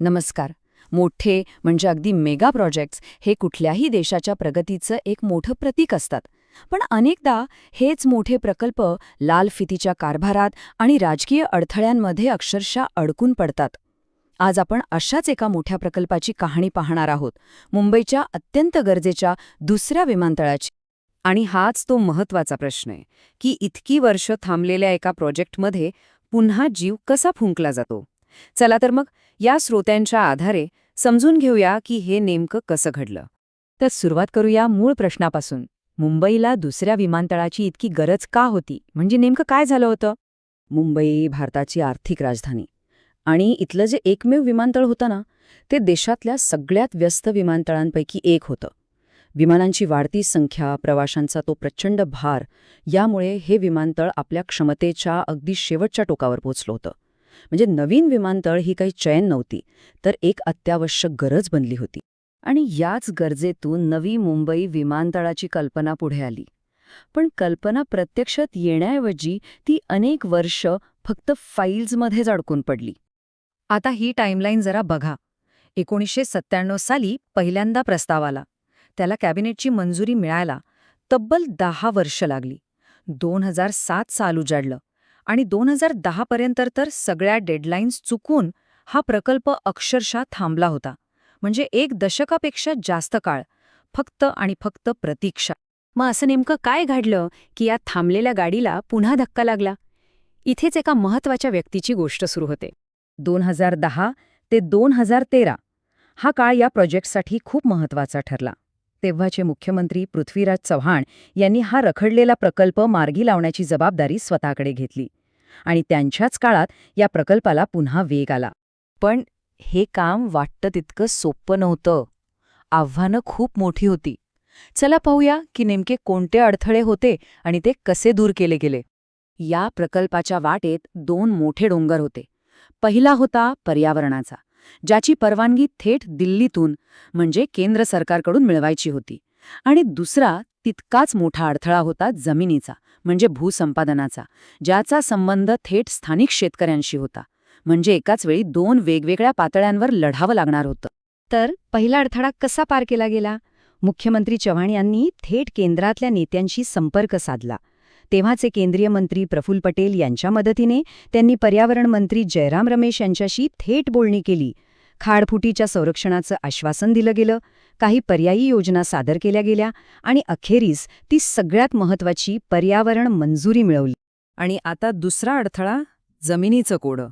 नमस्कार. मोठे म्हणजे अगदी मेगा प्रोजेक्ट्स हे कुठल्याही देशाच्या प्रगतीचं एक मोठं प्रतीक असतात. पण अनेकदा हेच मोठे प्रकल्प लाल फितीच्या कारभारात आणि राजकीय अडथळ्यांमध्ये अक्षरशः अडकून पडतात. आज आपण अशाच एका मोठ्या प्रकल्पाची कहाणी पाहणार आहोत, मुंबईच्या अत्यंत गरजेच्या दुसऱ्या विमानतळाची. आणि हाच तो महत्वाचा प्रश्न आहे की इतकी वर्ष थांबलेल्या एका प्रोजेक्टमध्ये पुन्हा जीव कसा फुंकला जातो. चला तर मग या श्रोत्यांच्या आधारे समजून घेऊया की हे नेमकं कसं घडलं. तर सुरुवात करूया मूळ प्रश्नापासून. मुंबईला दुसऱ्या विमानतळाची इतकी गरज का होती, म्हणजे नेमकं काय झालं होतं? मुंबई भारताची आर्थिक राजधानी आणि इथलं जे एकमेव विमानतळ होतं ना, ते देशातल्या सगळ्यात व्यस्त विमानतळांपैकी एक होतं. विमानांची वाढती संख्या, प्रवाशांचा तो प्रचंड भार, यामुळे हे विमानतळ आपल्या क्षमतेच्या अगदी शेवटच्या टोकावर पोचलं होतं. म्हणजे नवीन विमानतळ ही काही चैन नव्हती, तर एक अत्यावश्यक गरज बनली होती. आणि याच गरजेतून नवी मुंबई विमानतळाची कल्पना पुढे आली. पण कल्पना प्रत्यक्षात येण्याऐवजी ती अनेक वर्ष फक्त फाईल्समध्येच अडकून पडली. आता ही टाईमलाईन जरा बघा. 1997 साली पहिल्यांदा प्रस्ताव आला. त्याला कॅबिनेटची मंजुरी मिळायला तब्बल 10 वर्ष लागली. 2007 साल उजाडलं आणि 2010 पर्यंत तर सगळ्या डेडलाईन्स चुकून हा प्रकल्प अक्षरशः थांबला होता. म्हणजे एक दशकापेक्षा जास्त काळ फक्त आणि फक्त प्रतीक्षा. मग असं नेमकं काय घडलं की या थांबलेल्या गाडीला पुन्हा धक्का लागला? इथेच एका महत्वाच्या व्यक्तीची गोष्ट सुरू होते. 2010 ते 2013 हा काळ या प्रोजेक्टसाठी खूप महत्वाचा ठरला. तेव्हाचे मुख्यमंत्री पृथ्वीराज चव्हाण यांनी हा रखडलेला प्रकल्प मार्गी लावण्याची जबाबदारी स्वतःकडे घेतली. आणि त्यांच्याच काळात या प्रकल्पाला पुन्हा वेग आला. पण हे काम वाटतं तितकं सोपं नव्हतं. आव्हानं खूप मोठी होती. चला पाहूया की नेमके कोणते अडथळे होते आणि ते कसे दूर केले गेले. या प्रकल्पाच्या वाटेत 2 मोठे डोंगर होते. पहिला होता पर्यावरणाचा, ज्याची परवानगी थेट दिल्लीतून म्हणजे केंद्र सरकारकडून मिळवायची होती. आणि दुसरा तितकाच मोठा अडथळा होता जमिनीचा, म्हणजे भूसंपादनाचा, ज्याचा संबंध थेट स्थानिक शेतकऱ्यांशी होता. म्हणजे एकाच वेळी 2 वेगवेगळ्या पातळ्यांवर लढावं लागणार होतं. तर पहिला अडथळा कसा पार केला गेला? मुख्यमंत्री चव्हाण यांनी थेट केंद्रातल्या नेत्यांशी संपर्क साधला. तेव्हाचे केंद्रीय मंत्री प्रफुल्ल पटेल यांच्या मदतीने त्यांनी पर्यावरण मंत्री जयराम रमेश यांच्याशी थेट बोलणी केली. खाडफुटीच्या संरक्षणाचं आश्वासन दिलं गेलं, काही पर्यायी योजना सादर केल्या गेल्या आणि अखेरीस ती सगळ्यात महत्वाची पर्यावरण मंजुरी मिळवली. आणि आता दुसरा अडथळा, जमिनीचं कोडं.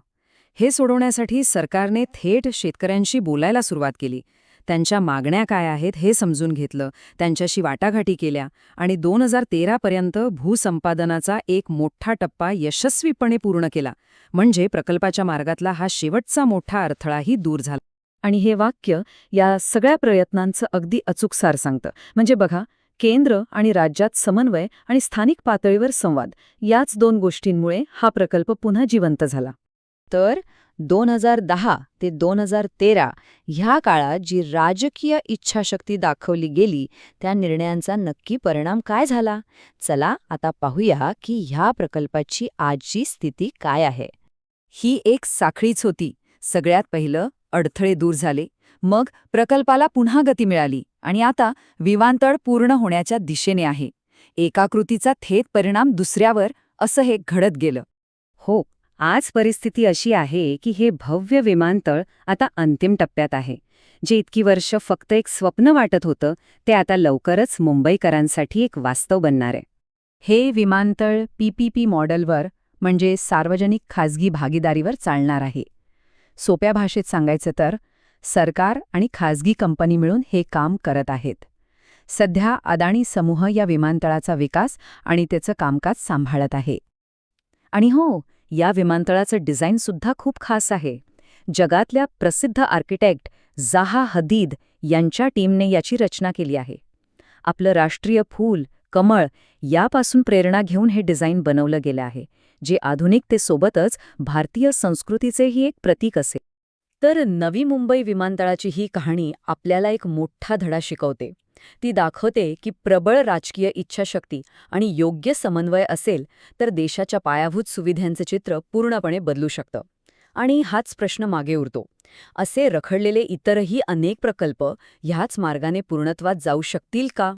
हे सोडवण्यासाठी सरकारने थेट शेतकऱ्यांशी बोलायला सुरुवात केली. त्यांच्या मागण्या काय आहेत हे समजून घेतलं, त्यांच्याशी वाटाघाटी केल्या आणि 2013 पर्यंत भूसंपादनाचा एक मोठा टप्पा यशस्वीपणे पूर्ण केला. म्हणजे प्रकल्पाच्या मार्गातला हा शेवटचा मोठा अडथळाही दूर झाला. आणि हे वाक्य या सगळ्या प्रयत्नांचं अगदी अचूक सार सांगतं. म्हणजे बघा, केंद्र आणि राज्यात समन्वय आणि स्थानिक पातळीवर संवाद, याच 2 गोष्टींमुळे हा प्रकल्प पुन्हा जिवंत झाला. तर 2010 ते 2013 ह्या काळात जी राजकीय इच्छाशक्ती दाखवली गेली, त्या निर्णयांचा नक्की परिणाम काय झाला? चला आता पाहूया की ह्या प्रकल्पाची आजची स्थिती काय आहे. ही एक साखळीच होती. सगळ्यात पहिलं अडथळे दूर झाले, मग प्रकल्पाला पुन्हा गती मिळाली आणि आता विमानतळ पूर्ण होण्याच्या दिशेने आहे. एका कृतीचा थेट परिणाम दुसऱ्यावर, असं हे घडत गेलं. हो, आज परिस्थिती अशी आहे की हे भव्य विमानतळ आता अंतिम टप्प्यात आहे. जे इतकी वर्ष फक्त एक स्वप्न वाटत होतं, ते आता लवकरच मुंबईकरांसाठी एक वास्तव बनणार आहे. हे विमानतळ PPP मॉडेलवर, म्हणजे सार्वजनिक खाजगी भागीदारीवर चालणार आहे. सोप्या भाषेत सांगायचं तर सरकार आणि खाजगी कंपनी मिळून हे काम करत आहेत. सध्या अदानी समूह या विमानतळाचा विकास आणि त्याचं कामकाज सांभाळत आहे. आणि हो, या विमानतळाचं डिझाईनसुद्धा खूप खास आहे. जगातल्या प्रसिद्ध आर्किटेक्ट जाहा हदीद यांच्या टीमने याची रचना केली आहे. आपलं राष्ट्रीय फूल, कमळ, यापासून प्रेरणा घेऊन हे डिझाईन बनवलं गेलं आहे, जे आधुनिकतेसोबतच भारतीय संस्कृतीचेही एक प्रतीक असेल. तर नवी मुंबई विमानतळाची ही कहाणी आपल्याला एक मोठा धडा शिकवते. ती दाखवते की प्रबळ राजकीय इच्छाशक्ती आणि योग्य समन्वय असेल तर देशाच्या पायाभूत सुविधांचं चित्र पूर्णपणे बदलू शकतं. आणि हाच प्रश्न मागे उरतो असे रखडलेले इतरही अनेक प्रकल्प ह्याच मार्गाने पूर्णत्वात जाऊ शकतील का?